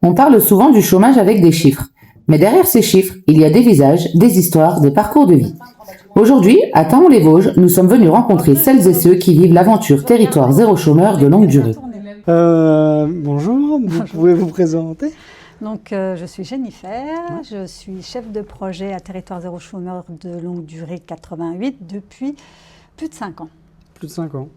On parle souvent du chômage avec des chiffres, mais derrière ces chiffres, il y a des visages, des histoires, des parcours de vie. Aujourd'hui, à Taon-les-Vosges, nous sommes venus rencontrer celles et ceux qui vivent l'aventure territoire zéro chômeur de longue durée. Bonjour, vous pouvez vous présenter? Donc, je suis Jennifer, je suis chef de projet à Territoire Zéro Chômeur de longue durée 88 depuis plus de 5 ans. Plus de 5 ans.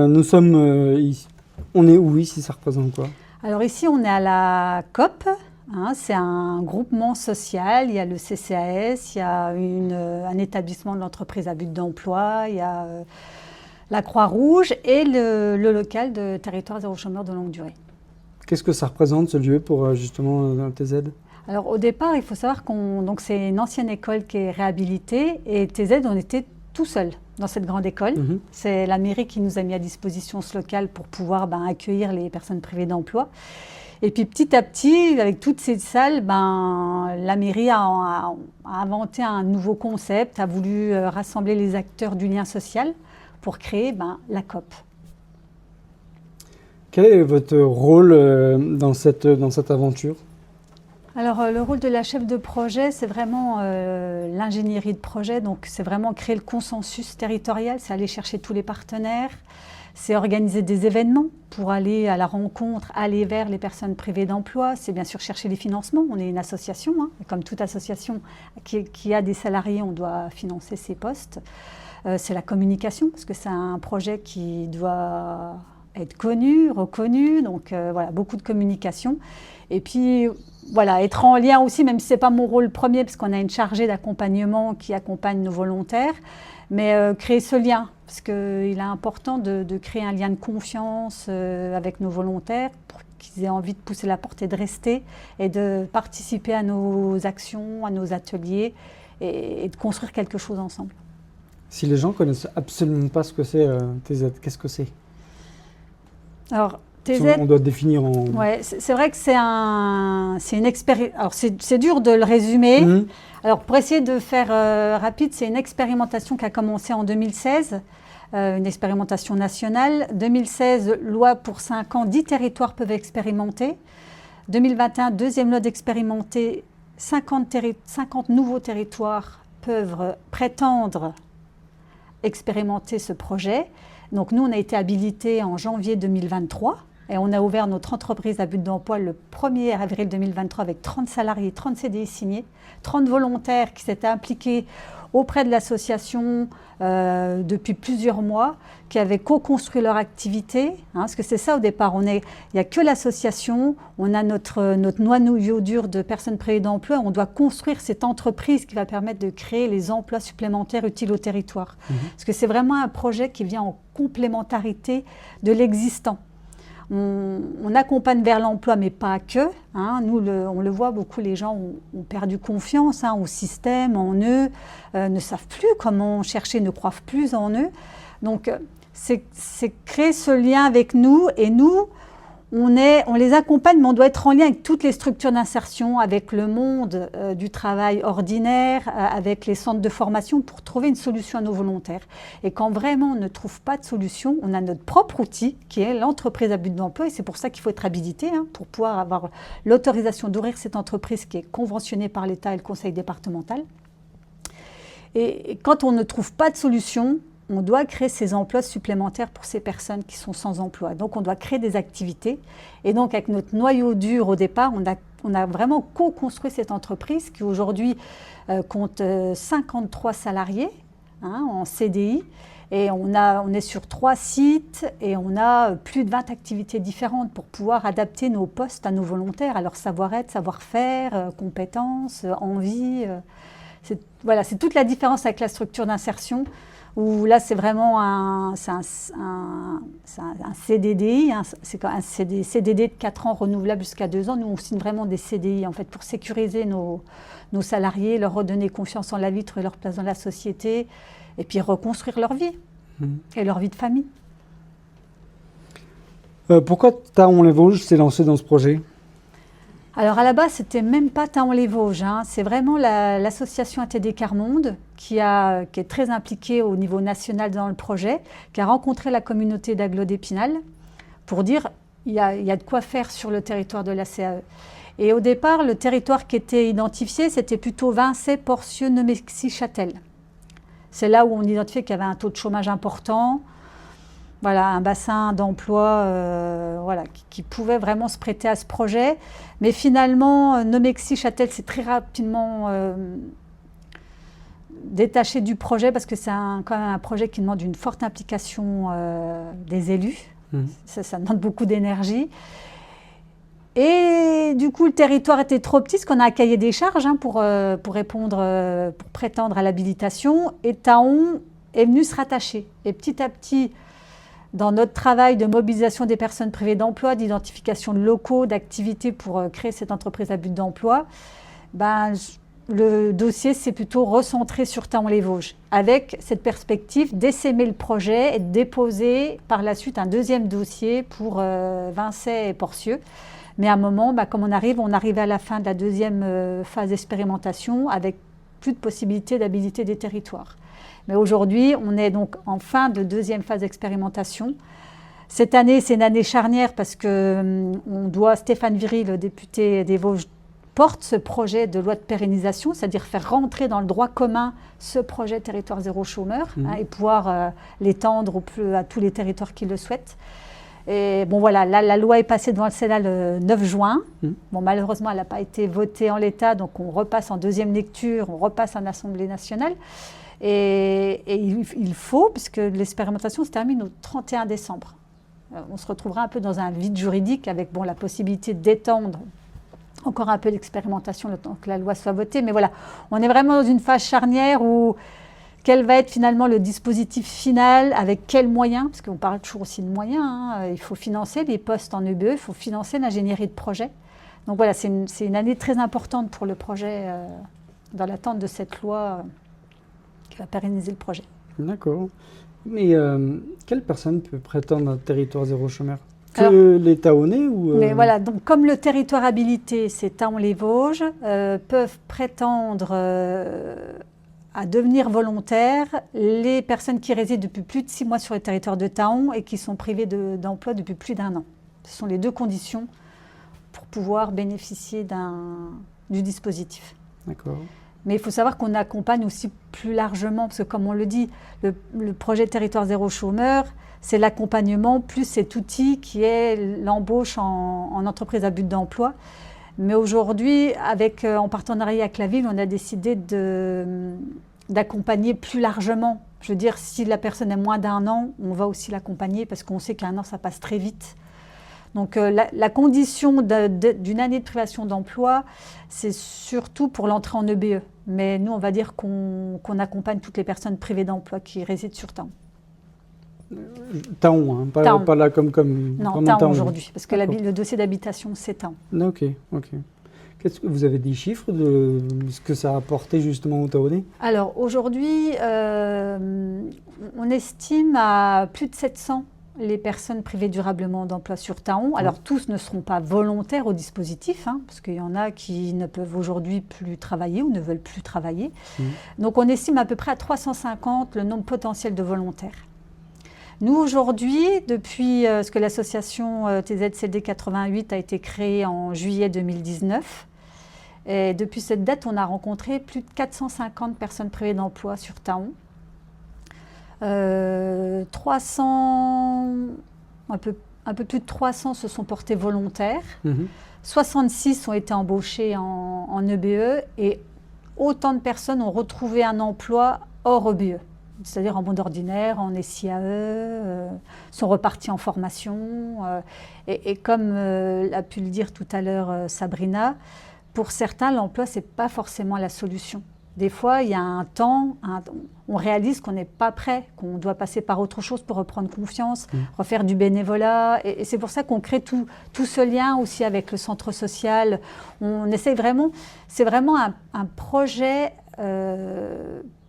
Nous sommes ici. On est où ici? Ça représente quoi? Alors ici, on est à la COP. C'est un groupement social. Il y a le CCAS, il y a un établissement de l'entreprise à but d'emploi, il y a la Croix-Rouge et le local de Territoire Zéro Chômeur de longue durée. Qu'est-ce que ça représente ce lieu pour justement TZ? Alors au départ, il faut savoir donc c'est une ancienne école qui est réhabilitée et TZ, on était tout seul dans cette grande école. C'est la mairie qui nous a mis à disposition ce local pour pouvoir accueillir les personnes privées d'emploi. Et puis petit à petit, avec toutes ces salles, la mairie a inventé un nouveau concept, a voulu rassembler les acteurs du lien social pour créer la COP. Quel est votre rôle dans cette aventure? Alors, le rôle de la chef de projet, c'est vraiment l'ingénierie de projet. Donc, c'est vraiment créer le consensus territorial, c'est aller chercher tous les partenaires, c'est organiser des événements pour aller à la rencontre, aller vers les personnes privées d'emploi. C'est bien sûr chercher les financements. On est une association, et comme toute association qui a des salariés, on doit financer ses postes. C'est la communication, parce que c'est un projet qui doit être connu, reconnu, donc voilà, beaucoup de communication. Et puis, voilà, être en lien aussi, même si ce n'est pas mon rôle premier, parce qu'on a une chargée d'accompagnement qui accompagne nos volontaires, mais créer ce lien, parce qu'il est important de créer un lien de confiance avec nos volontaires, pour qu'ils aient envie de pousser la porte et de rester, et de participer à nos actions, à nos ateliers, et de construire quelque chose ensemble. Si les gens ne connaissent absolument pas ce que c'est TZ, qu'est-ce que c'est? Alors, TZ, on doit définir en... Ouais, c'est vrai que c'est une expérience. Alors, c'est dur de le résumer. Alors, pour essayer de faire rapide, c'est une expérimentation qui a commencé en 2016, une expérimentation nationale. 2016, loi pour 5 ans, 10 territoires peuvent expérimenter. 2021, deuxième loi d'expérimenter, 50 nouveaux territoires peuvent prétendre expérimenter ce projet. Donc nous, on a été habilités en janvier 2023 et on a ouvert notre entreprise à but d'emploi le 1er avril 2023 avec 30 salariés, 30 CDI signés, 30 volontaires qui s'étaient impliqués auprès de l'association depuis plusieurs mois, qui avaient co-construit leur activité. Parce que c'est ça au départ, il n'y a que l'association, on a notre noyau dur de personnes privées d'emploi, on doit construire cette entreprise qui va permettre de créer les emplois supplémentaires utiles au territoire. Parce que c'est vraiment un projet qui vient en complémentarité de l'existant. On accompagne vers l'emploi, mais pas que. Nous, on le voit, beaucoup les gens ont perdu confiance au système, en eux, ne savent plus comment chercher, ne croient plus en eux. Donc, c'est créer ce lien avec nous, et nous, on les accompagne, mais on doit être en lien avec toutes les structures d'insertion, avec le monde du travail ordinaire, avec les centres de formation pour trouver une solution à nos volontaires. Et quand vraiment on ne trouve pas de solution, on a notre propre outil qui est l'entreprise à but d'emploi, et c'est pour ça qu'il faut être habilité pour pouvoir avoir l'autorisation d'ouvrir cette entreprise qui est conventionnée par l'État et le conseil départemental. Et quand on ne trouve pas de solution, on doit créer ces emplois supplémentaires pour ces personnes qui sont sans emploi. Donc, on doit créer des activités. Et donc, avec notre noyau dur au départ, on a vraiment co-construit cette entreprise qui aujourd'hui compte 53 salariés en CDI. Et on est sur 3 sites et on a plus de 20 activités différentes pour pouvoir adapter nos postes à nos volontaires, à leur savoir-être, savoir-faire, compétences, envie. Voilà, c'est toute la différence avec la structure d'insertion, où là, c'est vraiment un CDDI, c'est un CDD de 4 ans renouvelable jusqu'à 2 ans. Nous, on signe vraiment des CDI en fait, pour sécuriser nos salariés, leur redonner confiance en la vie, trouver leur place dans la société, et puis reconstruire leur vie et leur vie de famille. Pourquoi Taon-les-Vosges s'est lancé dans ce projet? Alors à la base, c'était même pas Taon-les-Vosges, c'est vraiment l'association ATD Carmonde qui est très impliquée au niveau national dans le projet, qui a rencontré la communauté d'Aglo d'Épinal pour dire il y a de quoi faire sur le territoire de la CAE. Et au départ, le territoire qui était identifié, c'était plutôt Vincey, Porcieux, Nemexies-Châtel. C'est là où on identifiait qu'il y avait un taux de chômage important, voilà, un bassin d'emploi voilà, qui pouvait vraiment se prêter à ce projet. Mais finalement, Nemexies-Châtel s'est très rapidement détaché du projet parce que c'est quand même un projet qui demande une forte implication des élus. Ça demande beaucoup d'énergie. Et du coup, le territoire était trop petit, parce qu'on a un cahier des charges pour répondre, pour prétendre à l'habilitation. Et Thaon est venu se rattacher. Et petit à petit, dans notre travail de mobilisation des personnes privées d'emploi, d'identification de locaux, d'activités pour créer cette entreprise à but d'emploi, le dossier s'est plutôt recentré sur Thaon-les-Vosges, avec cette perspective d'essaimer le projet et de déposer par la suite un deuxième dossier pour Vincey et Porcieux. Mais à un moment, comme on arrive à la fin de la deuxième phase d'expérimentation avec plus de possibilités d'habiliter des territoires. Mais aujourd'hui, on est donc en fin de deuxième phase d'expérimentation. Cette année, c'est une année charnière parce que Stéphane Viry, le député des Vosges, porte ce projet de loi de pérennisation, c'est-à-dire faire rentrer dans le droit commun ce projet territoire zéro chômeur et pouvoir l'étendre à tous les territoires qui le souhaitent. Et bon voilà, la loi est passée devant le Sénat le 9 juin. Bon, malheureusement, elle n'a pas été votée en l'état, donc on repasse en deuxième lecture, on repasse en Assemblée nationale. Et il faut, puisque l'expérimentation se termine au 31 décembre. On se retrouvera un peu dans un vide juridique avec la possibilité d'étendre encore un peu l'expérimentation le temps que la loi soit votée. Mais voilà, on est vraiment dans une phase charnière où quel va être finalement le dispositif final, avec quels moyens, parce qu'on parle toujours aussi de moyens, il faut financer les postes en EBE, il faut financer l'ingénierie de projet. Donc voilà, c'est une année très importante pour le projet, dans l'attente de cette loi qui va pérenniser le projet. D'accord. Mais quelle personne peut prétendre un territoire zéro chômeur ? Que les Thaonais ou Mais voilà, donc comme le territoire habilité, c'est Thaon-les-Vosges, peuvent prétendre à devenir volontaires les personnes qui résident depuis plus de 6 mois sur le territoire de Thaon et qui sont privées d'emploi depuis plus d'1 an. Ce sont les 2 conditions pour pouvoir bénéficier du dispositif. D'accord. Mais il faut savoir qu'on accompagne aussi plus largement, parce que comme on le dit, le projet Territoire zéro chômeur, c'est l'accompagnement plus cet outil qui est l'embauche en entreprise à but d'emploi. Mais aujourd'hui, en partenariat avec la ville, on a décidé d'accompagner plus largement. Je veux dire, si la personne a moins d'1 an, on va aussi l'accompagner parce qu'on sait qu'1 an, ça passe très vite. Donc la condition d'une année de privation d'emploi, c'est surtout pour l'entrée en EBE. Mais nous, on va dire qu'on accompagne toutes les personnes privées d'emploi qui résident sur Thaon. Thaon, pas là comme non, Thaon aujourd'hui, parce que le dossier d'habitation, c'est Thaon. Ok. Qu'est-ce que vous avez des chiffres de ce que ça a apporté justement aux Thaonais ? Alors aujourd'hui, on estime à plus de 700 les personnes privées durablement d'emploi sur Thaon. Alors tous ne seront pas volontaires au dispositif, parce qu'il y en a qui ne peuvent aujourd'hui plus travailler ou ne veulent plus travailler. Donc on estime à peu près à 350 le nombre potentiel de volontaires. Nous aujourd'hui, depuis ce que l'association TZCD 88 a été créée en juillet 2019, et depuis cette date, on a rencontré plus de 450 personnes privées d'emploi sur Thaon. 300, un peu plus de 300 se sont portés volontaires, 66 ont été embauchés en EBE et autant de personnes ont retrouvé un emploi hors EBE, c'est-à-dire en monde ordinaire, en SIAE, sont repartis en formation. Et comme a pu le dire tout à l'heure Sabrina, pour certains, l'emploi, ce n'est pas forcément la solution. Des fois, il y a un temps, on réalise qu'on n'est pas prêt, qu'on doit passer par autre chose pour reprendre confiance, refaire du bénévolat. Et c'est pour ça qu'on crée tout ce lien aussi avec le centre social. On essaye vraiment, c'est vraiment un projet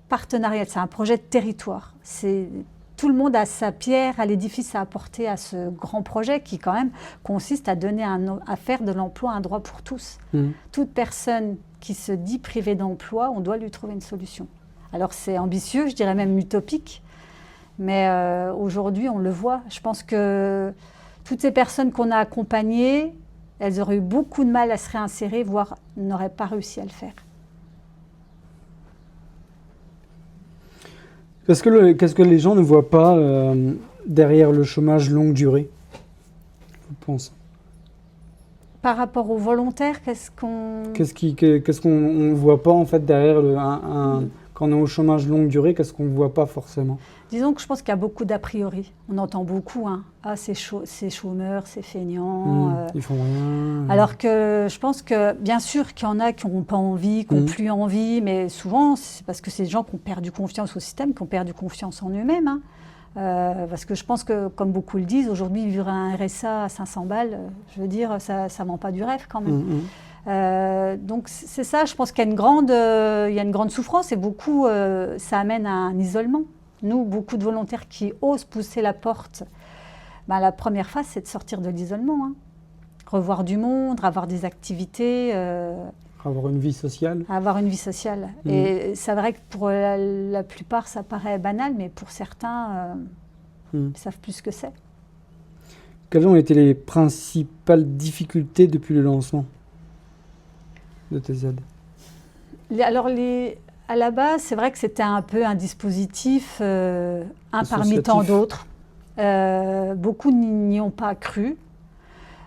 partenarial, c'est un projet de territoire. Tout le monde a sa pierre à l'édifice à apporter à ce grand projet qui quand même consiste à faire de l'emploi un droit pour tous. Toute personne qui se dit privée d'emploi, on doit lui trouver une solution. Alors c'est ambitieux, je dirais même utopique, mais aujourd'hui on le voit. Je pense que toutes ces personnes qu'on a accompagnées, elles auraient eu beaucoup de mal à se réinsérer, voire n'auraient pas réussi à le faire. Qu'est-ce que les gens ne voient pas derrière le chômage longue durée, je pense? Par rapport aux volontaires, qu'est-ce qu'on ne voit pas en fait derrière quand on est au chômage longue durée, qu'est-ce qu'on ne voit pas forcément? Disons que je pense qu'il y a beaucoup d'a priori. On entend beaucoup, hein. Ah, c'est chômeurs, c'est feignants. Ils font rien. Alors que je pense que, bien sûr qu'il y en a qui n'ont pas envie, qui n'ont plus envie, mais souvent, c'est parce que c'est des gens qui ont perdu confiance au système, qui ont perdu confiance en eux-mêmes. Hein. Parce que je pense que, comme beaucoup le disent, aujourd'hui, vivre un RSA à 500 balles, je veux dire, ça ne vend pas du rêve quand même. Donc c'est ça, je pense qu'il y a une grande souffrance et beaucoup, ça amène à un isolement. Nous, beaucoup de volontaires qui osent pousser la porte, ben, la première phase, c'est de sortir de l'isolement. Hein. Revoir du monde, avoir des activités. Avoir une vie sociale. Avoir une vie sociale. Et c'est vrai que pour la plupart, ça paraît banal, mais pour certains, ils savent plus ce que c'est. Quelles ont été les principales difficultés depuis le lancement de TZ? Alors, à la base, c'est vrai que c'était un peu un dispositif, un parmi tant d'autres. Beaucoup n'y ont pas cru.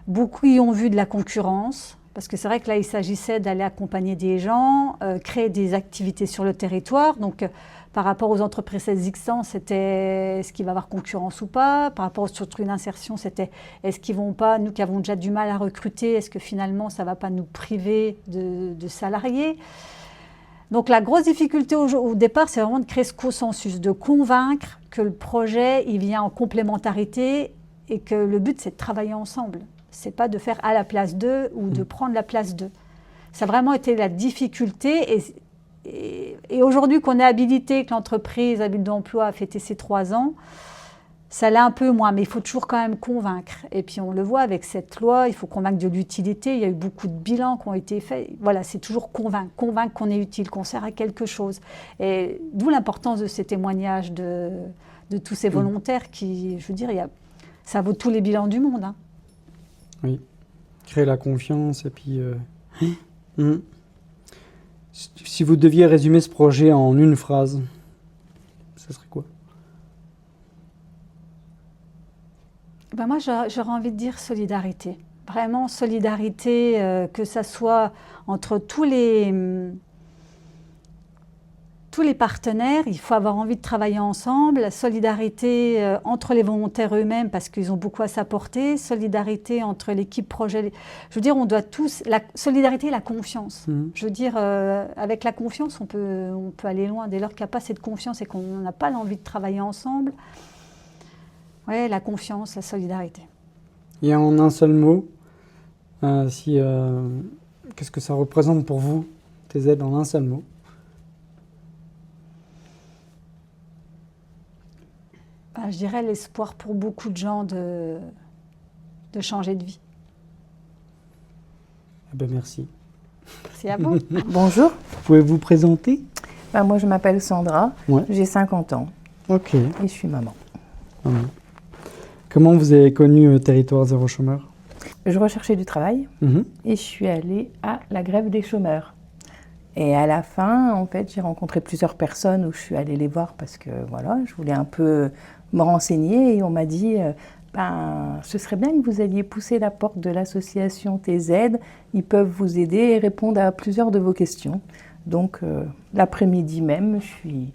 Beaucoup y ont vu de la concurrence. Parce que c'est vrai que là, il s'agissait d'aller accompagner des gens, créer des activités sur le territoire. Donc, par rapport aux entreprises existantes, c'était est-ce qu'il va y avoir concurrence ou pas? Par rapport aux structures d'insertion, c'était est-ce qu'ils vont pas, nous qui avons déjà du mal à recruter, est-ce que finalement, ça ne va pas nous priver de salariés? Donc la grosse difficulté au départ, c'est vraiment de créer ce consensus, de convaincre que le projet, il vient en complémentarité et que le but, c'est de travailler ensemble. C'est pas de faire à la place d'eux ou de prendre la place d'eux. Ça a vraiment été la difficulté. Et aujourd'hui qu'on est habilité, que l'entreprise Habile d'Emploi a fêté ses 3 ans, ça l'est un peu moins, mais il faut toujours quand même convaincre. Et puis on le voit avec cette loi, il faut convaincre de l'utilité. Il y a eu beaucoup de bilans qui ont été faits. Voilà, c'est toujours convaincre qu'on est utile, qu'on sert à quelque chose. Et d'où l'importance de ces témoignages de tous ces volontaires qui, je veux dire, ça vaut tous les bilans du monde. Hein. Oui, créer la confiance et puis... Si vous deviez résumer ce projet en une phrase, ce serait quoi? Ben moi, j'aurais envie de dire solidarité. Vraiment solidarité, que ça soit entre tous les partenaires. Il faut avoir envie de travailler ensemble. La solidarité entre les volontaires eux-mêmes parce qu'ils ont beaucoup à s'apporter. Solidarité entre l'équipe projet. Je veux dire, on doit tous... La solidarité et la confiance. Je veux dire, avec la confiance, on peut aller loin. Dès lors qu'il n'y a pas cette confiance et qu'on n'a pas l'envie de travailler ensemble... Oui, la confiance, la solidarité. Et en un seul mot, qu'est-ce que ça représente pour vous, TZ, en un seul mot? Je dirais l'espoir pour beaucoup de gens de changer de vie. Eh ben merci. Merci à vous. Bonjour. Vous pouvez vous présenter? Moi, je m'appelle Sandra, ouais. J'ai 50 ans. Ok. Et je suis maman. Comment vous avez connu Territoire Zéro Chômeur? Je recherchais du travail et je suis allée à la grève des chômeurs. Et à la fin, en fait, j'ai rencontré plusieurs personnes où je suis allée les voir parce que voilà, je voulais un peu me renseigner et on m'a dit ce serait bien que vous alliez pousser la porte de l'association TZ, ils peuvent vous aider et répondre à plusieurs de vos questions. Donc l'après-midi même, je suis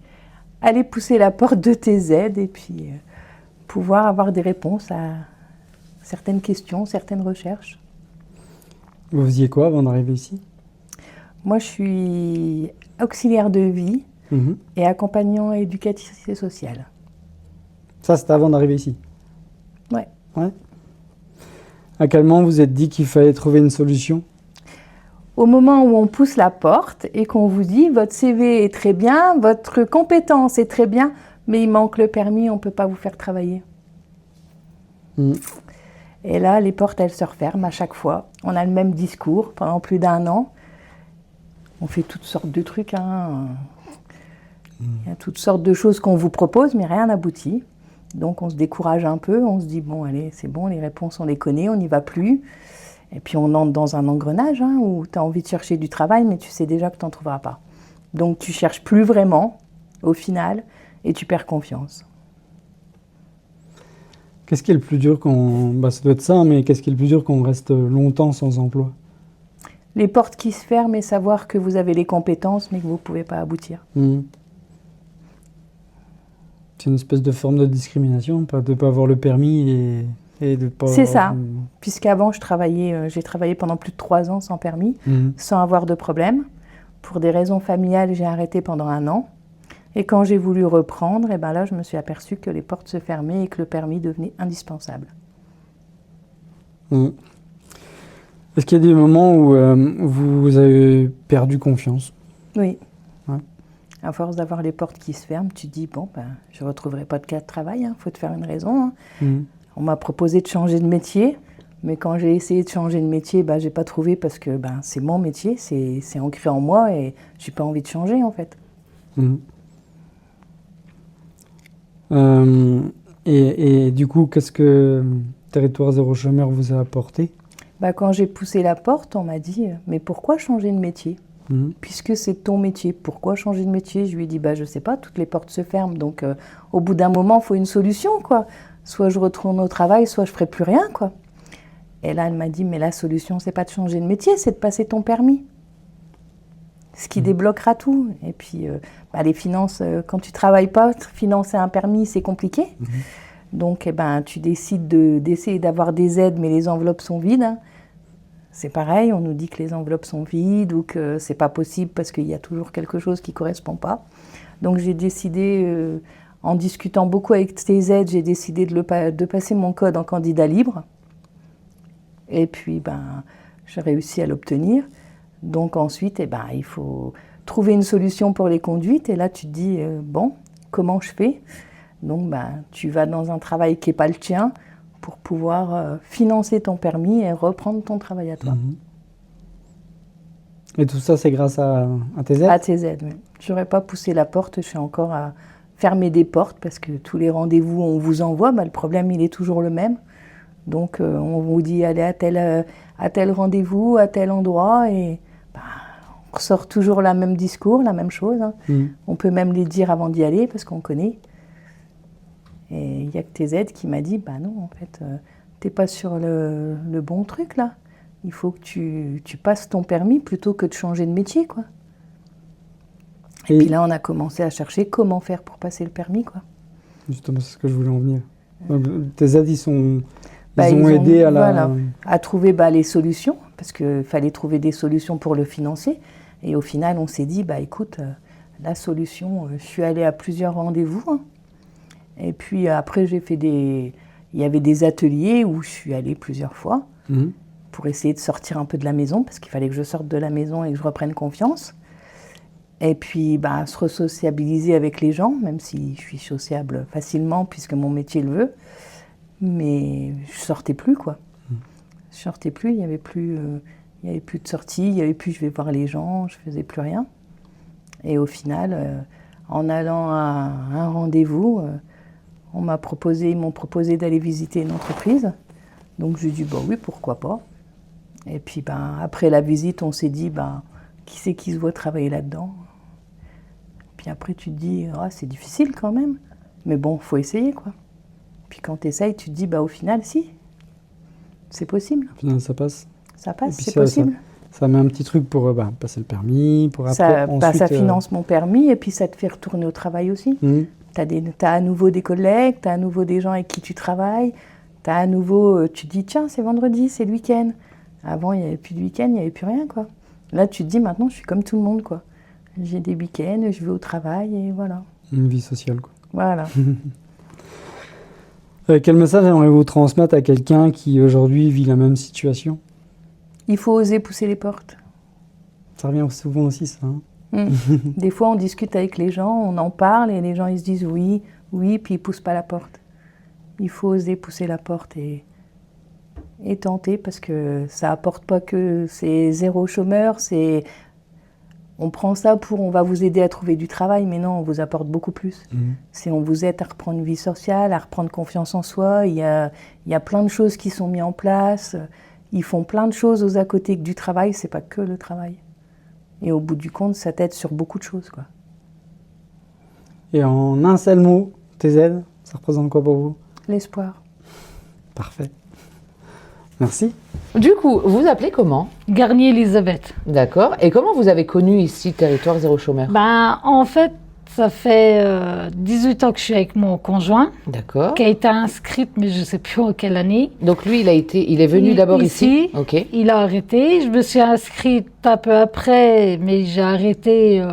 allée pousser la porte de TZ et puis pouvoir avoir des réponses à certaines questions, certaines recherches. Vous faisiez quoi avant d'arriver ici? Moi, je suis auxiliaire de vie et accompagnant éducatif et social. Ça, c'était avant d'arriver ici? Ouais. À quel moment vous êtes dit qu'il fallait trouver une solution? Au moment où on pousse la porte et qu'on vous dit « votre CV est très bien, votre compétence est très bien, mais il manque le permis, on ne peut pas vous faire travailler. » Et là, les portes, elles se referment à chaque fois. On a le même discours pendant plus d'1 an. On fait toutes sortes de trucs. Il y a toutes sortes de choses qu'on vous propose, mais rien n'aboutit. Donc on se décourage un peu, on se dit bon allez c'est bon, les réponses on les connaît, on n'y va plus. Et puis on entre dans un engrenage où tu as envie de chercher du travail mais tu sais déjà que tu n'en trouveras pas. Donc tu cherches plus vraiment au final et tu perds confiance. Qu'est-ce qui est le plus dur quand... ça doit être ça, mais qu'est-ce qui est le plus dur quand on reste longtemps sans emploi? Les portes qui se ferment et savoir que vous avez les compétences mais que vous ne pouvez pas aboutir. C'est une espèce de forme de discrimination, de ne pas avoir le permis et de pas... C'est ça, puisqu'avant j'ai travaillé pendant plus de 3 ans sans permis, sans avoir de problème. Pour des raisons familiales, j'ai arrêté pendant 1 an. Et quand j'ai voulu reprendre, et là je me suis aperçue que les portes se fermaient et que le permis devenait indispensable. Est-ce qu'il y a des moments où vous avez perdu confiance? Oui. Ouais. À force d'avoir les portes qui se ferment, tu te dis, je ne retrouverai pas de cas de travail, faut te faire une raison. On m'a proposé de changer de métier, mais quand j'ai essayé de changer de métier, je n'ai pas trouvé parce que c'est mon métier, c'est ancré en moi et je n'ai pas envie de changer en fait. Et du coup, qu'est-ce que Territoire Zéro Chômeur vous a apporté? Quand j'ai poussé la porte, on m'a dit « Mais pourquoi changer de métier puisque c'est ton métier, pourquoi changer de métier ?» Je lui ai dit « Je ne sais pas, toutes les portes se ferment, donc au bout d'un moment, il faut une solution, quoi. Soit je retourne au travail, soit je ne ferai plus rien, quoi. » Et là, elle m'a dit « Mais la solution, c'est pas de changer de métier, c'est de passer ton permis. Ce qui débloquera tout. » Et puis, les finances, quand tu ne travailles pas, financer un permis, c'est compliqué. Donc, tu décides d'essayer d'avoir des aides, mais les enveloppes sont vides. C'est pareil, on nous dit que les enveloppes sont vides ou que c'est pas possible parce qu'il y a toujours quelque chose qui correspond pas. Donc, j'ai décidé, en discutant beaucoup avec ces aides, j'ai décidé de passer mon code en candidat libre. Et puis, j'ai réussi à l'obtenir. Donc ensuite, il faut trouver une solution pour les conduites. Et là, tu te dis, comment je fais? Donc, tu vas dans un travail qui n'est pas le tien pour pouvoir financer ton permis et reprendre ton travail à toi. Et tout ça, c'est grâce à tes aides? À tes aides, oui. Je n'aurais pas poussé la porte, je suis encore à fermer des portes parce que tous les rendez-vous, on vous envoie, le problème, il est toujours le même. Donc, on vous dit, allez à tel rendez-vous, à tel endroit, et on ressort toujours le même discours, la même chose. On peut même les dire avant d'y aller, parce qu'on connaît. Et il n'y a que tes aides qui m'a dit, non, en fait, t'es pas sur le bon truc, là. Il faut que tu passes ton permis plutôt que de changer de métier, quoi. Et puis là, on a commencé à chercher comment faire pour passer le permis, quoi. Justement, c'est ce que je voulais en venir. Tes aides, ils ont aidé à trouver les solutions, parce qu'il fallait trouver des solutions pour le financer. Et au final, on s'est dit, écoute, la solution, je suis allée à plusieurs rendez-vous. Et puis après, il y avait des ateliers où je suis allée plusieurs fois pour essayer de sortir un peu de la maison, parce qu'il fallait que je sorte de la maison et que je reprenne confiance. Et puis, se re-sociabiliser avec les gens, même si je suis sociable facilement, puisque mon métier le veut. Mais je sortais plus, quoi. Je sortais plus, il y avait plus de sortie, il y avait plus je vais voir les gens, je faisais plus rien. Et au final, en allant à un rendez-vous, ils m'ont proposé d'aller visiter une entreprise. Donc j'ai dit oui, pourquoi pas. Et puis après la visite, on s'est dit qui c'est qui se voit travailler là-dedans. Puis après tu te dis c'est difficile quand même, mais bon, faut essayer, quoi. Puis quand tu essayes, tu te dis, au final, si, c'est possible. Au final, ça passe. Ça passe, c'est possible. Ça met un petit truc pour passer le permis, pour après, ça, ensuite... ça finance mon permis, et puis ça te fait retourner au travail aussi. T'as à nouveau des collègues, t'as à nouveau des gens avec qui tu travailles, t'as à nouveau, tu te dis, tiens, c'est vendredi, c'est le week-end. Avant, il n'y avait plus de week-end, il n'y avait plus rien, quoi. Là, tu te dis, maintenant, je suis comme tout le monde, quoi. J'ai des week-ends, je vais au travail, et voilà. Une vie sociale, quoi. Voilà. Quel message aimeriez-vous transmettre à quelqu'un qui aujourd'hui vit la même situation? Il faut oser pousser les portes. Ça revient souvent aussi, ça. Des fois, on discute avec les gens, on en parle et les gens ils se disent oui, puis ils poussent pas la porte. Il faut oser pousser la porte et tenter, parce que ça apporte pas que c'est zéro chômeur, c'est on prend ça pour on va vous aider à trouver du travail, mais non, on vous apporte beaucoup plus. C'est on vous aide à reprendre une vie sociale, à reprendre confiance en soi. Il y a plein de choses qui sont mises en place. Ils font plein de choses aux à côté que du travail, c'est pas que le travail. Et au bout du compte, ça t'aide sur beaucoup de choses, quoi. Et en un seul mot, TZ, ça représente quoi pour vous? L'espoir. Parfait. Merci. Du coup, vous appelez comment? Garnier Elisabeth. D'accord. Et comment vous avez connu ici Territoire Zéro Chômeur? En fait, ça fait 18 ans que je suis avec mon conjoint, D'accord. qui a été inscrite, mais je ne sais plus en quelle année. Donc lui, il est venu d'abord ici. Ok. Il a arrêté. Je me suis inscrite un peu après, mais j'ai arrêté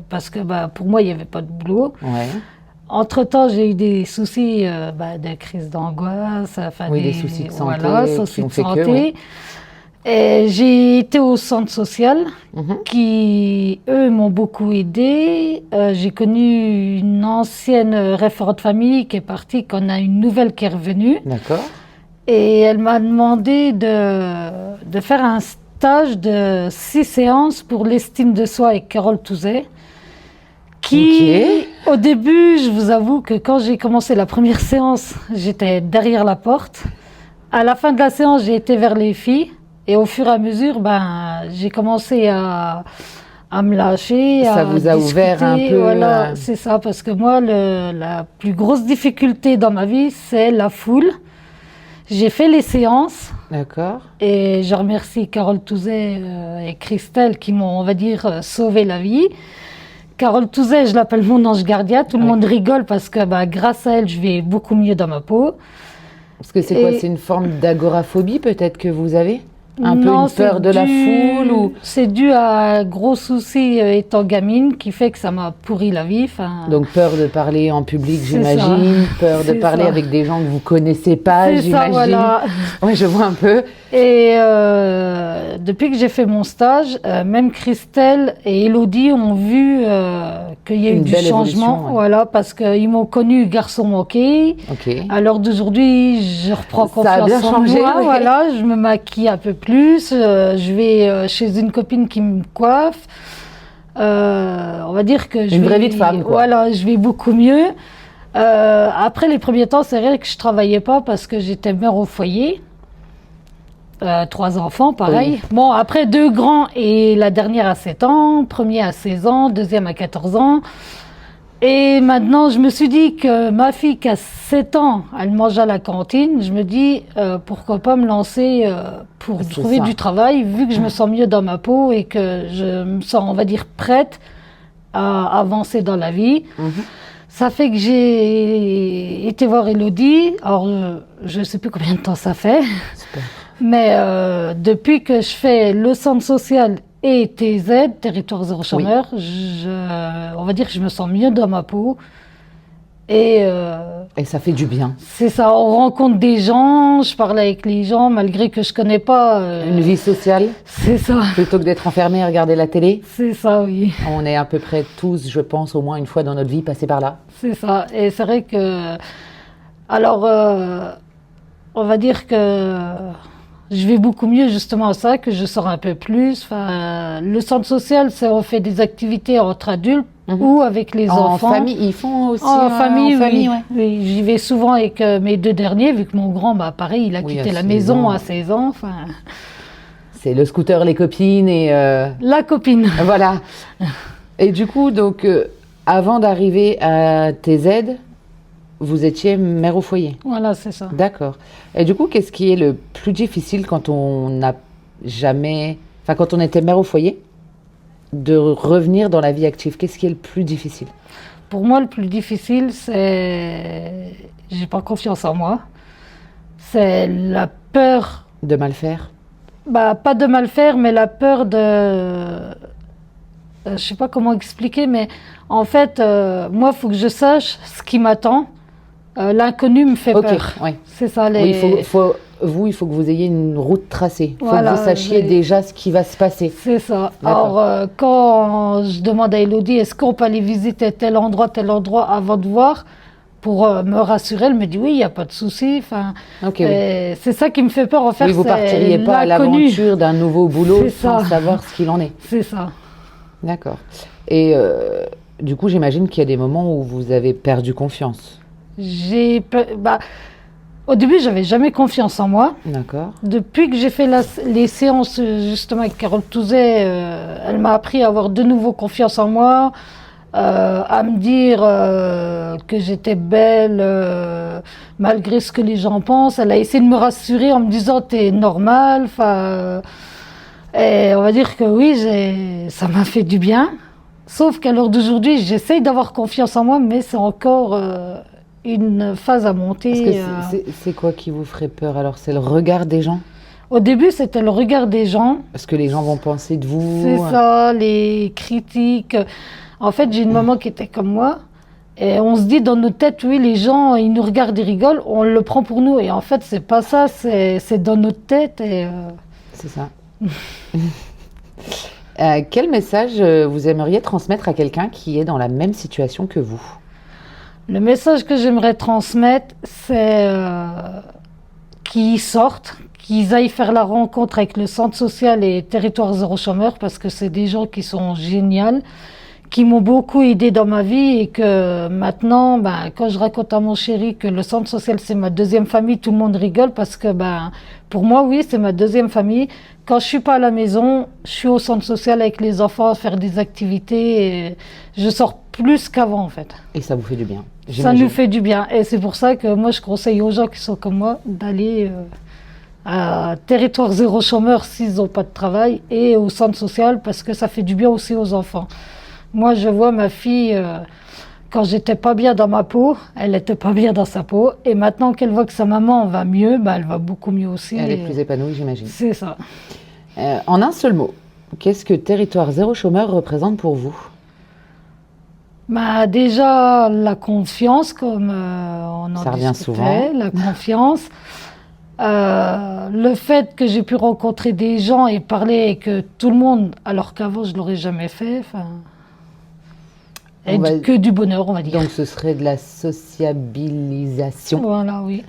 parce que pour moi, il n'y avait pas de boulot. Ouais. Entre-temps, j'ai eu des soucis de crise d'angoisse, des soucis de santé, soucis qui ont de fait santé. que, ouais. Et j'ai été au centre social qui, eux, m'ont beaucoup aidé. J'ai connu une ancienne référente famille qui est partie, qu'on a une nouvelle qui est revenue. D'accord. Et elle m'a demandé de faire un stage de 6 séances pour l'estime de soi avec Carole Touzet. Au début, je vous avoue que quand j'ai commencé la première séance, j'étais derrière la porte. À la fin de la séance, j'ai été vers les filles. Et au fur et à mesure, j'ai commencé à me lâcher. Ça vous a ouvert un peu. Voilà, c'est ça. Parce que moi, la plus grosse difficulté dans ma vie, c'est la foule. J'ai fait les séances. D'accord. Et je remercie Carole Touzet et Christelle qui m'ont, on va dire, sauvé la vie. Carole Touzet, je l'appelle mon ange gardien. Tout le monde rigole parce que grâce à elle, je vais beaucoup mieux dans ma peau. Parce que c'est quoi? C'est une forme d'agoraphobie peut-être que vous avez? Un peu Non, une peur de la foule ou... C'est dû à un gros souci étant gamine qui fait que ça m'a pourri la vie. Donc peur de parler en public, C'est j'imagine. ça. Peur de C'est parler ça. avec des gens que vous connaissez pas, C'est ça, j'imagine. voilà. Ouais, je vois un peu. Et depuis que j'ai fait mon stage, même Christelle et Elodie ont vu qu'il y a eu Une du belle changement. évolution, ouais. Voilà, parce qu'ils m'ont connu garçon manqué. Ok. À l'heure d'aujourd'hui, je reprends Ça a confiance bien en changé, moi. ouais. Voilà, je me maquille un peu plus. Je vais chez une copine qui me coiffe. On va dire que Une vraie vie de femme, quoi. Voilà, je vais beaucoup mieux. Après les premiers temps, c'est vrai que je travaillais pas parce que j'étais mère au foyer. 3 enfants, pareil. Oui. Bon, après 2 grands et la dernière à 7 ans, premier à 16 ans, deuxième à 14 ans. Et maintenant, je me suis dit que ma fille qui a 7 ans, elle mange à la cantine. Je me dis, pourquoi pas me lancer pour C'est trouver ça. du travail, vu que je me sens mieux dans ma peau et que je me sens, on va dire, prête à avancer dans la vie. Ça fait que j'ai été voir Elodie. Alors, je ne sais plus combien de temps ça fait. Super. Mais depuis que je fais le centre social et TZ, Territoire Zéro Chômeur, on va dire que je me sens mieux dans ma peau. Et ça fait du bien. c'est ça, on rencontre des gens, je parle avec les gens malgré que je connais pas. Une vie sociale, C'est ça, plutôt que d'être enfermé à regarder la télé. c'est ça, oui. On est à peu près tous, je pense, au moins une fois dans notre vie passés par là. C'est ça. Et c'est vrai que. Alors, on va dire que je vais beaucoup mieux justement à ça, que je sors un peu plus. Enfin, le centre social, c'est on fait des activités entre adultes ou avec les En enfants. famille, ils font aussi En famille, en oui. famille, ouais. Oui, j'y vais souvent avec mes 2 derniers, vu que mon grand, pareil, il a Oui, quitté à la 16 maison ans. à 16 ans. Enfin, C'est le scooter, les copines et la copine. voilà. Et du coup, donc, avant d'arriver à TZ, vous étiez mère au foyer. Voilà, c'est ça. D'accord. Et du coup, qu'est-ce qui est le plus difficile quand on n'a jamais... Enfin, quand on était mère au foyer, de revenir dans la vie active? Qu'est-ce qui est le plus difficile? Pour moi, le plus difficile, c'est. J'ai pas confiance en moi. C'est la peur. De mal faire? Pas de mal faire, mais la peur de. Je sais pas comment expliquer, mais en fait, moi, il faut que je sache ce qui m'attend. L'inconnu me fait Ok, peur. ouais. C'est ça, les. Oui, il faut que vous ayez une route tracée. Il faut Voilà, que vous sachiez déjà ce qui va se passer. C'est ça. D'accord. Alors, quand je demande à Elodie, est-ce qu'on peut aller visiter tel endroit avant de voir, pour me rassurer, elle me dit oui, il n'y a pas de souci. Enfin, Ok, oui. c'est ça qui me fait peur en fait. Oui, vous c'est partiriez pas à l'inconnu. l'aventure d'un nouveau boulot C'est sans ça. savoir ce qu'il en est. C'est ça. D'accord. Et du coup, j'imagine qu'il y a des moments où vous avez perdu confiance. Au début, j'avais jamais confiance en moi. D'accord. Depuis que j'ai fait les séances justement avec Carole Touzet, elle m'a appris à avoir de nouveau confiance en moi, à me dire que j'étais belle malgré ce que les gens pensent. Elle a essayé de me rassurer en me disant t'es normale. Et on va dire que oui, ça m'a fait du bien. Sauf qu'à l'heure d'aujourd'hui, j'essaye d'avoir confiance en moi, mais c'est encore une phase à monter. C'est quoi qui vous ferait peur alors? C'est le regard des gens? Au début, c'était le regard des gens. Ce que les gens vont penser de vous? C'est ça, les critiques. En fait, j'ai une maman qui était comme moi. Et on se dit dans nos têtes, oui, les gens, ils nous regardent, ils rigolent, on le prend pour nous. Et en fait, c'est pas ça, c'est dans notre tête. C'est ça. Quel message vous aimeriez transmettre à quelqu'un qui est dans la même situation que vous? Le message que j'aimerais transmettre, c'est qu'ils sortent, qu'ils aillent faire la rencontre avec le centre social et territoire zéro chômeur, parce que c'est des gens qui sont géniaux, qui m'ont beaucoup aidé dans ma vie, et que maintenant, quand je raconte à mon chéri que le centre social c'est ma deuxième famille, tout le monde rigole, parce que pour moi, oui, c'est ma deuxième famille. Quand je suis pas à la maison, je suis au centre social avec les enfants à faire des activités, et je sors plus qu'avant en fait. Et ça vous fait du bien? Ça nous fait du bien, et c'est pour ça que moi je conseille aux gens qui sont comme moi d'aller à territoire zéro chômeur s'ils n'ont pas de travail, et au centre social, parce que ça fait du bien aussi aux enfants. Moi je vois ma fille, quand j'étais pas bien dans ma peau, elle était pas bien dans sa peau, et maintenant qu'elle voit que sa maman va mieux, elle va beaucoup mieux aussi. Elle est plus épanouie, j'imagine. C'est ça. En un seul mot, qu'est-ce que territoire zéro chômeur représente pour vous? Déjà la confiance, comme on en Ça revient discutait, souvent. la confiance. Le fait que j'ai pu rencontrer des gens et parler avec tout le monde, alors qu'avant je l'aurais jamais fait. Que du bonheur, on va dire. Donc ce serait de la sociabilisation. Voilà, oui.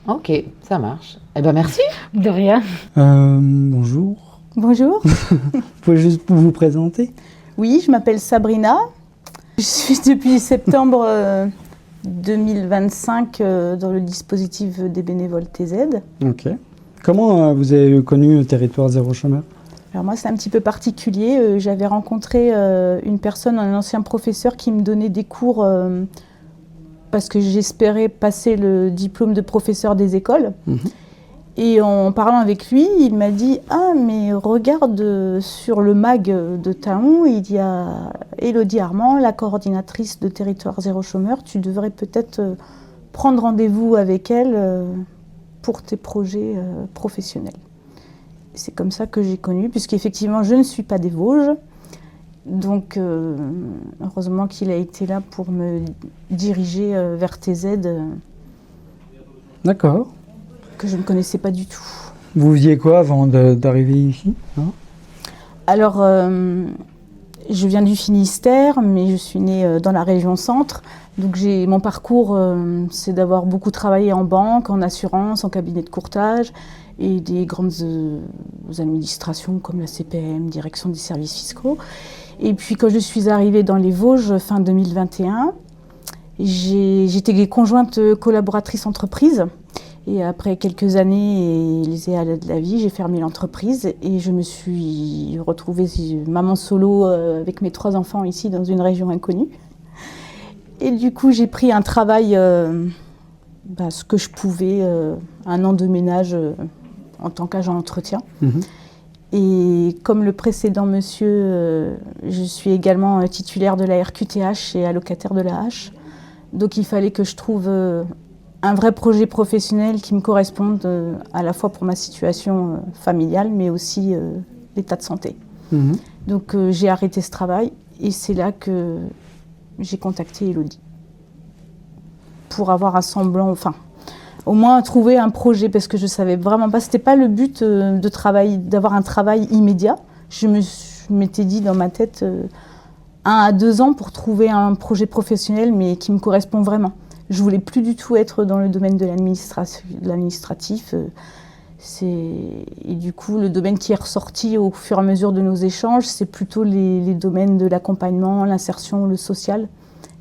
Ok, ça marche. Eh ben merci. De rien. Bonjour. Bonjour. Vous pouvez juste vous présenter? Oui, je m'appelle Sabrina. Je suis depuis septembre 2025 dans le dispositif des bénévoles TZ. Ok. Comment vous avez connu Territoire Zéro Chômeur? Alors moi, c'est un petit peu particulier. J'avais rencontré une personne, un ancien professeur qui me donnait des cours parce que j'espérais passer le diplôme de professeur des écoles. Et en parlant avec lui, il m'a dit « Ah, mais regarde sur le mag de Taon, il y a Élodie Armand, la coordinatrice de Territoire Zéro Chômeur. Tu devrais peut-être prendre rendez-vous avec elle pour tes projets professionnels. » C'est comme ça que j'ai connu, puisqu'effectivement, je ne suis pas des Vosges. Donc, heureusement qu'il a été là pour me diriger vers TZ. D'accord. Que je ne connaissais pas du tout. Vous faisiez quoi avant d'arriver ici, hein? Alors, je viens du Finistère, mais je suis née dans la région centre. Donc mon parcours, c'est d'avoir beaucoup travaillé en banque, en assurance, en cabinet de courtage et des grandes administrations comme la CPM, Direction des services fiscaux. Et puis quand je suis arrivée dans les Vosges fin 2021, j'étais conjointe collaboratrice entreprise. Et après quelques années et les aléas de la vie, j'ai fermé l'entreprise et je me suis retrouvée maman solo avec mes 3 enfants ici dans une région inconnue. Et du coup, j'ai pris un travail, ce que je pouvais, 1 an de ménage en tant qu'agent entretien. Et comme le précédent monsieur, je suis également titulaire de la RQTH et allocataire de la H. Donc il fallait que je trouve un vrai projet professionnel qui me corresponde à la fois pour ma situation familiale, mais aussi l'état de santé. Donc j'ai arrêté ce travail et c'est là que j'ai contacté Élodie pour avoir un semblant, enfin, au moins trouver un projet, parce que je savais vraiment pas, c'était pas le but d'avoir un travail immédiat. Je m'étais dit dans ma tête 1 à 2 ans pour trouver un projet professionnel, mais qui me correspond vraiment. Je voulais plus du tout être dans le domaine de l'administratif. Et du coup, le domaine qui est ressorti au fur et à mesure de nos échanges, c'est plutôt les domaines de l'accompagnement, l'insertion, le social.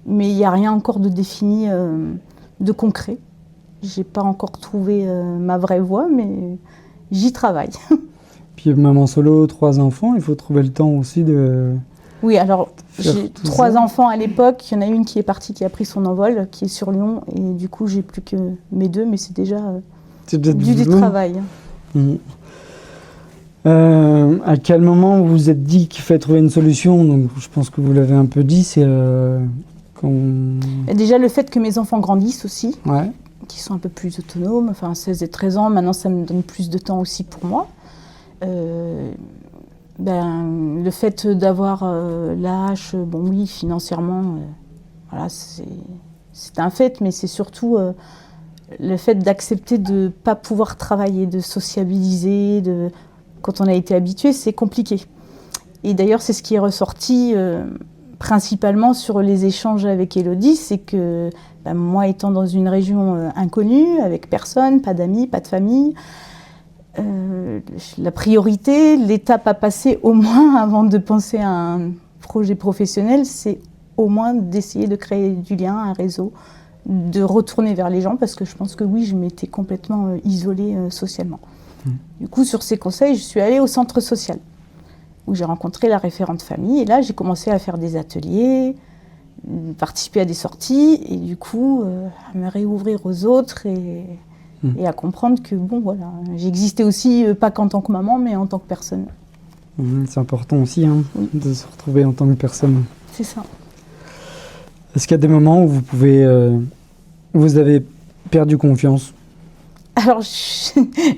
Mais il n'y a rien encore de défini, de concret. Je n'ai pas encore trouvé ma vraie voie, mais j'y travaille. Puis maman solo, 3 enfants, il faut trouver le temps aussi de... Oui, alors j'ai tout 3 ça. enfants à l'époque. Il y en a une qui est partie, qui a pris son envol, qui est sur Lyon. Et du coup, j'ai plus que mes 2, mais c'est déjà C'est peut-être du boulot. travail. À quel moment vous vous êtes dit qu'il fallait trouver une solution? Donc, je pense que vous l'avez un peu dit, c'est quand... Et déjà, le fait que mes enfants grandissent aussi, Ouais. qui sont un peu plus autonomes, enfin 16 et 13 ans, maintenant ça me donne plus de temps aussi pour moi. Le fait d'avoir l'âge, bon oui, financièrement, voilà, c'est un fait, mais c'est surtout le fait d'accepter de ne pas pouvoir travailler, de sociabiliser, quand on a été habitué, c'est compliqué. Et d'ailleurs, c'est ce qui est ressorti principalement sur les échanges avec Élodie, c'est que moi, étant dans une région inconnue, avec personne, pas d'amis, pas de famille, la priorité, l'étape à passer au moins avant de penser à un projet professionnel, c'est au moins d'essayer de créer du lien, un réseau, de retourner vers les gens, parce que je pense que oui, je m'étais complètement isolée socialement. Du coup, sur ces conseils, je suis allée au centre social, où j'ai rencontré la référente famille, et là, j'ai commencé à faire des ateliers, participer à des sorties, et du coup, à me réouvrir aux autres, et à comprendre que, bon, voilà, j'existais aussi, pas qu'en tant que maman, mais en tant que personne. C'est important aussi, hein, Oui. de se retrouver en tant que personne. C'est ça. Est-ce qu'il y a des moments où vous avez perdu confiance? Alors,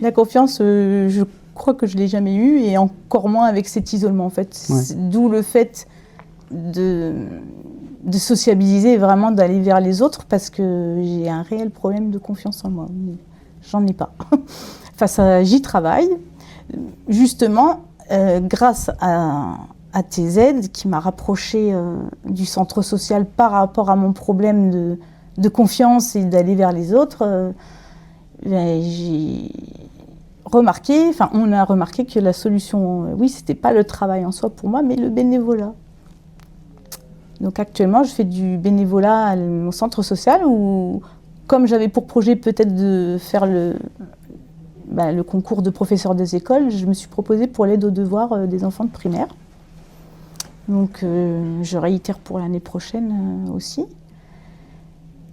la confiance, je crois que je ne l'ai jamais eue, et encore moins avec cet isolement, en fait. Ouais. D'où le fait de sociabiliser et vraiment d'aller vers les autres, parce que j'ai un réel problème de confiance en moi. J'en ai pas. Enfin, j'y travaille. Justement, grâce à TZ, qui m'a rapprochée du centre social par rapport à mon problème de confiance et d'aller vers les autres, j'ai remarqué, enfin on a remarqué que la solution, oui, c'était pas le travail en soi pour moi, mais le bénévolat. Donc actuellement, je fais du bénévolat au centre social où, comme j'avais pour projet peut-être de faire le concours de professeur des écoles, je me suis proposée pour l'aide aux devoirs des enfants de primaire. Donc je réitère pour l'année prochaine aussi.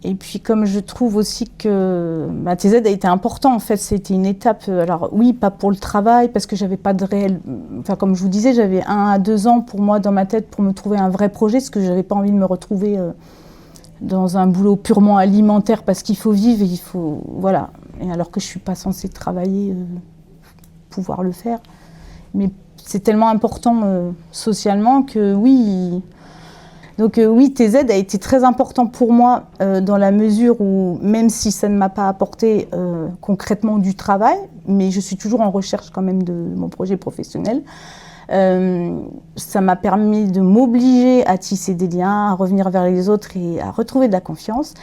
Et puis comme je trouve aussi que TZ a été important, en fait, c'était une étape, alors oui, pas pour le travail, parce que j'avais pas de réel... Enfin, comme je vous disais, j'avais 1 à 2 ans pour moi dans ma tête pour me trouver un vrai projet, parce que j'avais pas envie de me retrouver dans un boulot purement alimentaire, parce qu'il faut vivre, et il faut... Voilà. Et alors que je suis pas censée travailler, pouvoir le faire. Mais c'est tellement important socialement que oui... Donc oui, TZ a été très important pour moi dans la mesure où, même si ça ne m'a pas apporté concrètement du travail, mais je suis toujours en recherche quand même de mon projet professionnel, ça m'a permis de m'obliger à tisser des liens, à revenir vers les autres et à retrouver de la confiance.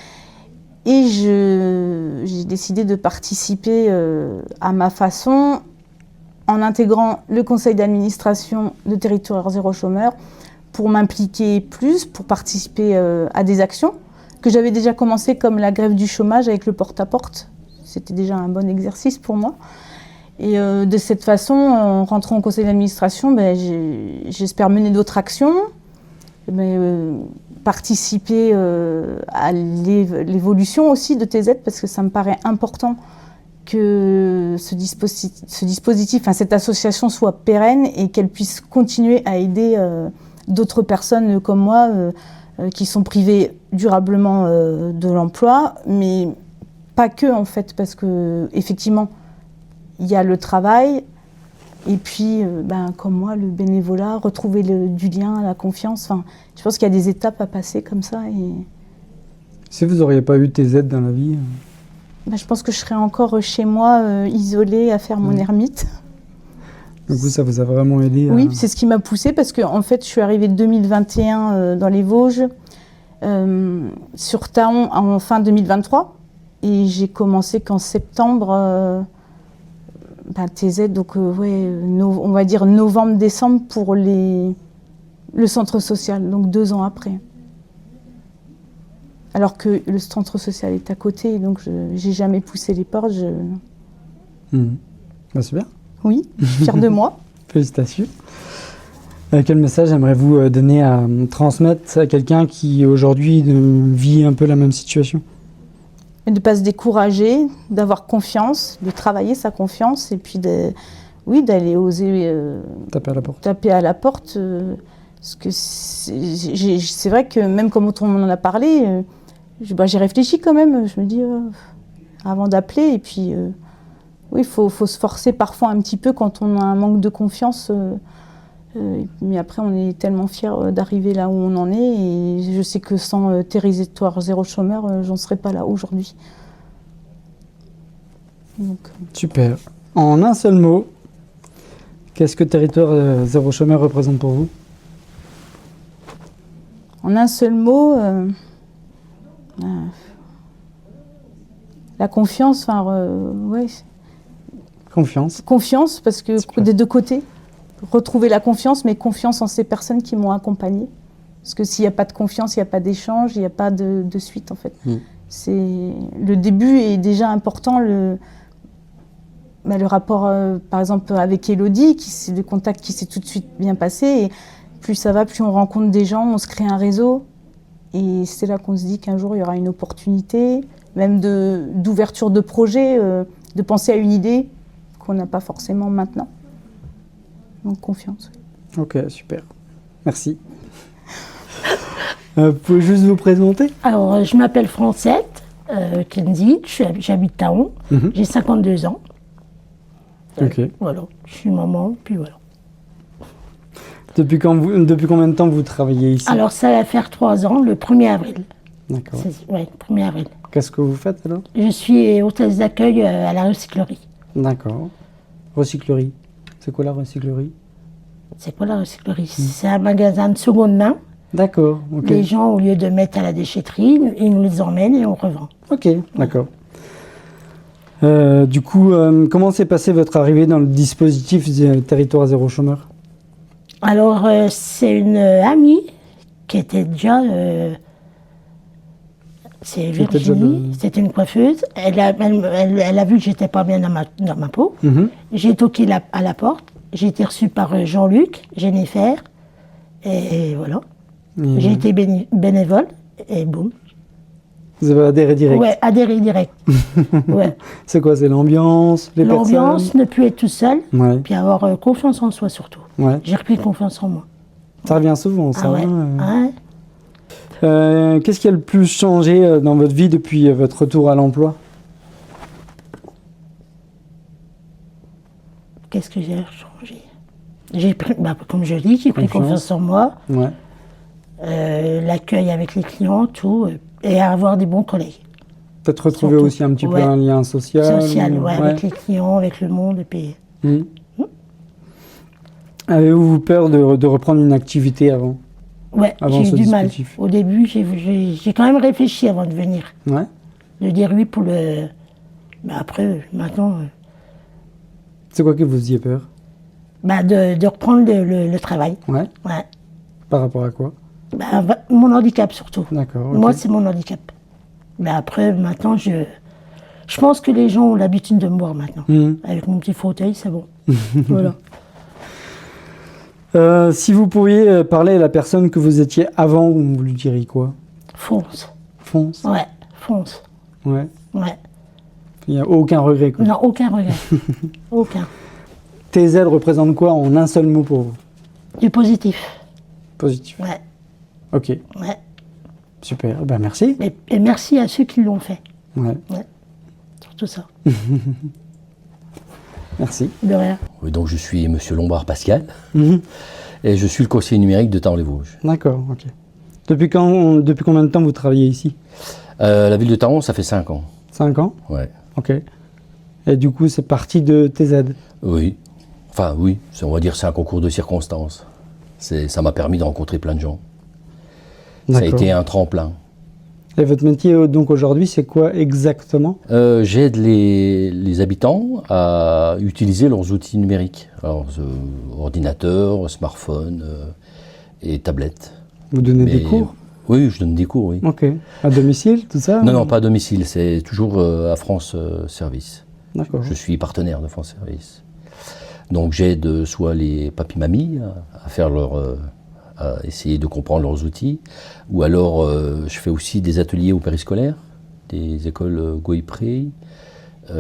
Et j'ai décidé de participer à ma façon en intégrant le conseil d'administration de Territoire Zéro Chômeur, pour m'impliquer plus, pour participer à des actions que j'avais déjà commencé, comme la grève du chômage avec le porte-à-porte. C'était déjà un bon exercice pour moi. Et de cette façon, en rentrant au conseil d'administration, j'espère mener d'autres actions, participer à l'évolution aussi de TZ, parce que ça me paraît important que ce dispositif, enfin, cette association soit pérenne et qu'elle puisse continuer à aider d'autres personnes comme moi qui sont privées durablement de l'emploi, mais pas que, en fait, parce que effectivement il y a le travail et puis comme moi le bénévolat, retrouver du lien, la confiance. Enfin, je pense qu'il y a des étapes à passer comme ça. Et si vous n'auriez pas eu TZ dans la vie, je pense que je serais encore chez moi isolée à faire mon ermite. Du coup, ça vous a vraiment aidé? Oui, c'est ce qui m'a poussée, parce que en fait, je suis arrivée 2021 dans les Vosges, sur Thaon en fin 2023, et j'ai commencé qu'en septembre TZ, donc on va dire novembre-décembre pour le centre social, donc 2 ans après. Alors que le centre social est à côté, donc j'ai jamais poussé les portes. Bah, super. Oui, je suis fière de moi. Félicitations. Quel message aimeriez-vous donner transmettre à quelqu'un qui aujourd'hui vit un peu la même situation? Et de ne pas se décourager, d'avoir confiance, de travailler sa confiance et puis d'aller oser taper à la porte. Parce que c'est vrai que même comme on en a parlé, j'ai réfléchi quand même. Je me dis, avant d'appeler, et puis oui, il faut se forcer parfois un petit peu quand on a un manque de confiance. Mais après, on est tellement fiers d'arriver là où on en est. Et je sais que sans Territoire Zéro Chômeur, j'en serais pas là aujourd'hui. Super. En un seul mot, qu'est-ce que Territoire Zéro Chômeur représente pour vous? En un seul mot, la confiance, ouais. Confiance. Confiance, parce que des deux côtés. Retrouver la confiance, mais confiance en ces personnes qui m'ont accompagnée. Parce que s'il n'y a pas de confiance, il n'y a pas d'échange, il n'y a pas de suite, en fait. Le début est déjà important. Le rapport, par exemple, avec Elodie, le contact qui s'est tout de suite bien passé. Et plus ça va, plus on rencontre des gens, on se crée un réseau. Et c'est là qu'on se dit qu'un jour, il y aura une opportunité, même d'ouverture de projet, de penser à une idée qu'on n'a pas forcément maintenant. Donc confiance. Ok, super. Merci. Vous pouvez juste vous présenter? Alors, je m'appelle Francette Kenzie, j'habite Taon, j'ai 52 ans. Ok. Voilà, je suis maman, puis voilà. Depuis combien de temps vous travaillez ici? Alors, ça va faire 3 ans, le 1er avril. D'accord. Oui, 1er avril. Qu'est-ce que vous faites alors? Je suis hôtesse d'accueil à la recyclerie. D'accord. Recyclerie. C'est quoi la recyclerie? C'est quoi la recyclerie? C'est un magasin de seconde main. D'accord, ok. Les gens, au lieu de mettre à la déchetterie, ils nous les emmènent et on revend. Ok, d'accord. Du coup, comment s'est passée votre arrivée dans le dispositif Territoire Zéro Chômeur? Alors, c'est une amie qui était déjà... c'est Virginie, c'était une coiffeuse. Elle a vu que j'étais pas bien dans ma peau. J'ai toqué à la porte. J'ai été reçue par Jean-Luc, Jennifer, et voilà. J'ai été bénévole, et boum. Vous avez adhéré direct? Ouais, adhéré direct. Ouais. C'est quoi? C'est l'ambiance, les personnes? L'ambiance, ne plus être tout seul, ouais. Puis avoir confiance en soi surtout. Ouais. J'ai repris confiance en moi. Ça revient souvent, ça. Ah ouais. Hein Qu'est-ce qui a le plus changé dans votre vie depuis votre retour à l'emploi? Qu'est-ce que j'ai changé? Comme je dis, j'ai pris confiance en moi. Ouais. L'accueil avec les clients, tout, et avoir des bons collègues. Peut-être retrouver surtout, aussi un petit peu un lien social. Avec les clients, avec le monde, et puis... Avez-vous peur de reprendre une activité avant? Ouais, j'ai eu du mal. Au début, j'ai quand même réfléchi avant de venir. Ouais. De dire oui pour le... Mais après, maintenant... C'est quoi qui vous faisiez peur? De reprendre le travail. Ouais. Ouais. Par rapport à quoi? Mon handicap surtout. D'accord. Moi, c'est mon handicap. Mais après, maintenant, je pense que les gens ont l'habitude de me voir maintenant. Avec mon petit fauteuil, c'est bon. Voilà. Si vous pouviez parler à la personne que vous étiez avant, vous lui diriez quoi? Fonce. Fonce? Ouais, fonce. Ouais. Ouais. Il n'y a aucun regret, quoi. Non, aucun regret. Aucun. TZ représente quoi en un seul mot pour vous? Du positif. Positif. Ouais. Ok. Ouais. Super, ben merci. Et merci à ceux qui l'ont fait. Ouais. Ouais. Surtout ça. Merci. De rien. Oui, donc je suis Monsieur Lombard Pascal et je suis le conseiller numérique de Taon-les-Vosges. D'accord, ok. Depuis combien de temps vous travaillez ici? La ville de Taon, ça fait 5 ans. 5 ans? Ouais. Ok. Et du coup, c'est parti de TZ? Oui. Enfin, oui, on va dire c'est un concours de circonstances. Ça m'a permis de rencontrer plein de gens. Ça a été un tremplin. Et votre métier donc aujourd'hui, c'est quoi exactement? J'aide les habitants à utiliser leurs outils numériques, alors ordinateur, smartphone et tablette. Vous donnez des cours? Oui, je donne des cours, oui. Ok. À domicile, tout ça? Non, pas à domicile, c'est toujours à France Service. D'accord. Je suis partenaire de France Service. Donc j'aide soit les papis-mamies à faire à essayer de comprendre leurs outils, ou alors je fais aussi des ateliers au périscolaire, des écoles Goypré, à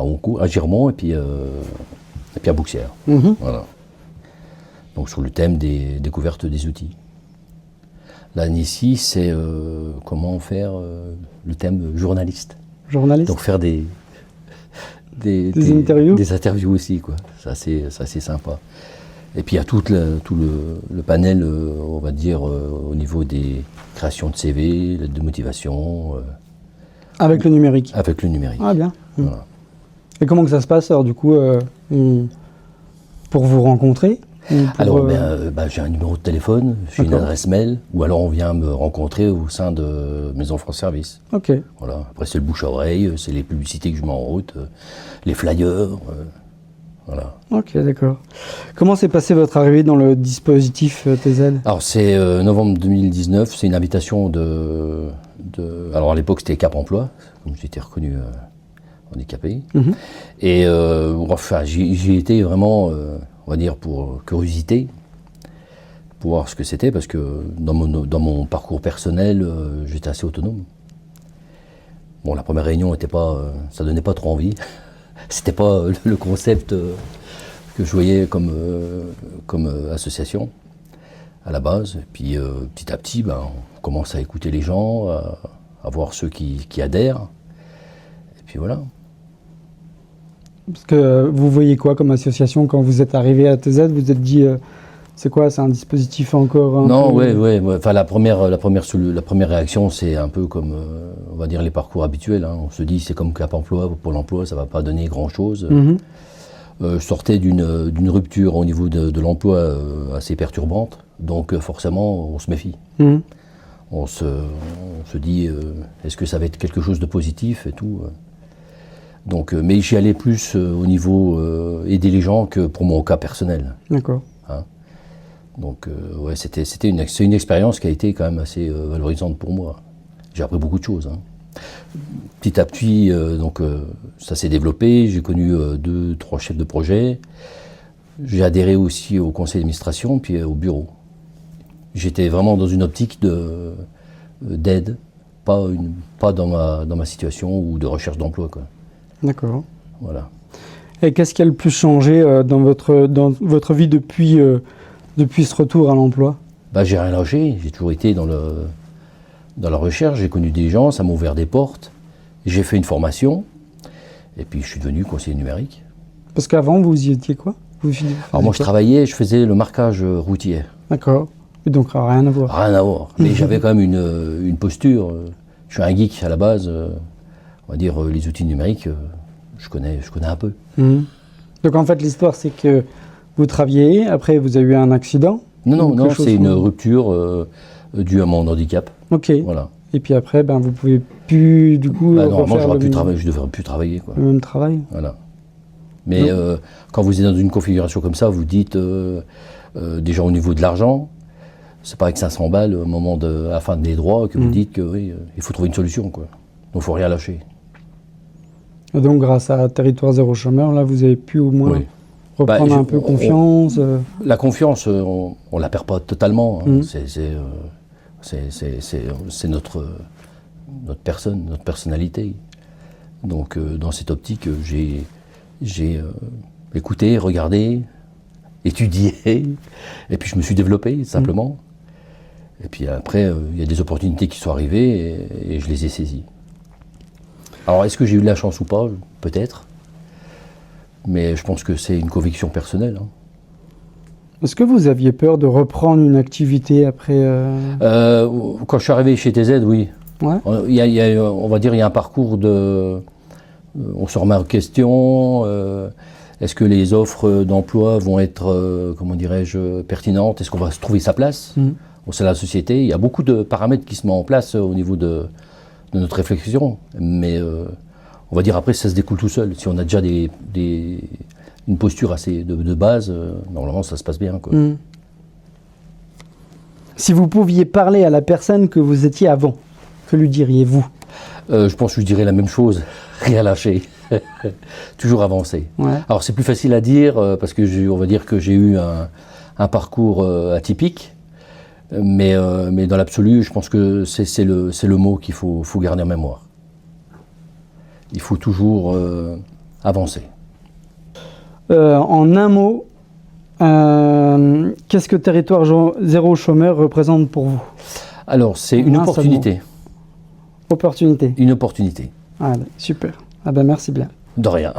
Honcourt, à Girmont et puis à Bouxières. Voilà. Donc sur le thème des découvertes des outils. Là ici, c'est comment faire le thème journaliste. Journaliste. Donc faire des interviews. Des interviews aussi, quoi. C'est assez sympa. Et puis il y a tout le panel, on va dire, au niveau des créations de CV, de motivation. Avec le numérique. Avec le numérique. Ah bien. Voilà. Et comment que ça se passe alors du coup pour vous rencontrer? Alors j'ai un numéro de téléphone, j'ai une adresse mail, ou alors on vient me rencontrer au sein de Maison France Service. Ok. Voilà. Après c'est le bouche à oreille, c'est les publicités que je mets en route, les flyers. Voilà. Ok, d'accord. Comment s'est passée votre arrivée dans le dispositif TZ? Alors c'est novembre 2019, c'est une invitation alors à l'époque c'était Cap Emploi, comme j'étais reconnu handicapé. Et enfin j'y étais vraiment, on va dire pour curiosité, pour voir ce que c'était, parce que dans mon parcours personnel, j'étais assez autonome. Bon, la première réunion ça donnait pas trop envie. C'était pas le concept que je voyais comme association à la base. Et puis petit à petit, on commence à écouter les gens, à voir ceux qui adhèrent. Et puis voilà. Parce que vous voyez quoi comme association quand vous êtes arrivé à TZ? Vous vous êtes dit, c'est quoi? C'est un dispositif encore Non, ouais. Enfin, la première réaction, c'est un peu comme, on va dire, les parcours habituels. Hein. On se dit, c'est comme Cap Emploi, Pôle Emploi, ça va pas donner grand-chose. Je sortais d'une rupture au niveau de l'emploi assez perturbante, donc forcément, on se méfie. On se dit, est-ce que ça va être quelque chose de positif et tout. Donc, mais j'y allais plus au niveau aider les gens que pour mon cas personnel. D'accord. Hein. Donc, ouais, c'est une expérience qui a été quand même assez valorisante pour moi. J'ai appris beaucoup de choses. Hein. Petit à petit, ça s'est développé. J'ai connu 2-3 chefs de projet. J'ai adhéré aussi au conseil d'administration, puis au bureau. J'étais vraiment dans une optique d'aide, pas dans ma situation ou de recherche d'emploi, quoi. D'accord. Voilà. Et qu'est-ce qui a le plus changé dans votre vie depuis ce retour à l'emploi? J'ai rien lâché. J'ai toujours été dans la recherche. J'ai connu des gens, ça m'a ouvert des portes. J'ai fait une formation. Et puis je suis devenu conseiller numérique. Parce qu'avant, vous y étiez quoi? Alors moi, je faisais le marquage routier. D'accord. Et donc rien à voir. Rien à voir. Mais j'avais quand même une posture. Je suis un geek à la base. On va dire les outils numériques, je connais un peu. Donc en fait, l'histoire, c'est que vous travailliez, après vous avez eu un accident? Non, c'est une rupture due à mon handicap. Ok. Voilà. Et puis après, vous pouvez plus, du coup, normalement, je devrais plus travailler, quoi. Le même travail. Voilà. Mais quand vous êtes dans une configuration comme ça, vous dites, déjà au niveau de l'argent, c'est pas avec 500 balles au moment de la fin des droits que vous dites qu'il faut trouver une solution, quoi. Donc il faut rien lâcher. Et donc grâce à Territoire Zéro Chômeur, là, vous avez pu au moins reprendre un peu confiance. La confiance, on la perd pas totalement. Hein. C'est notre personne, notre personnalité. Donc dans cette optique, j'ai écouté, regardé, étudié, et puis je me suis développé simplement. Et puis après, il y a des opportunités qui sont arrivées et je les ai saisies. Alors est-ce que j'ai eu de la chance ou pas? Peut-être. Mais je pense que c'est une conviction personnelle. Hein. Est-ce que vous aviez peur de reprendre une activité après Quand je suis arrivé chez TZ, oui. Ouais. On va dire il y a un parcours de... On se remet en question. Est-ce que les offres d'emploi vont être, comment dirais-je, pertinentes? Est-ce qu'on va se trouver sa place? au sein de la société. Il y a beaucoup de paramètres qui se mettent en place au niveau de notre réflexion, mais on va dire après ça se découle tout seul. Si on a déjà une posture assez de base, normalement ça se passe bien, quoi. Si vous pouviez parler à la personne que vous étiez avant, que lui diriez-vous? Je pense que je lui dirais la même chose, rien lâcher, toujours avancer. Ouais. Alors c'est plus facile à dire parce que on va dire que j'ai eu un parcours atypique, mais dans l'absolu, je pense que c'est le mot qu'il faut garder en mémoire. Il faut toujours avancer. En un mot, qu'est-ce que Territoire Zéro Chômeur représente pour vous? Alors, c'est une opportunité. Opportunité. Une opportunité. Ah, super. Ah ben merci bien. De rien.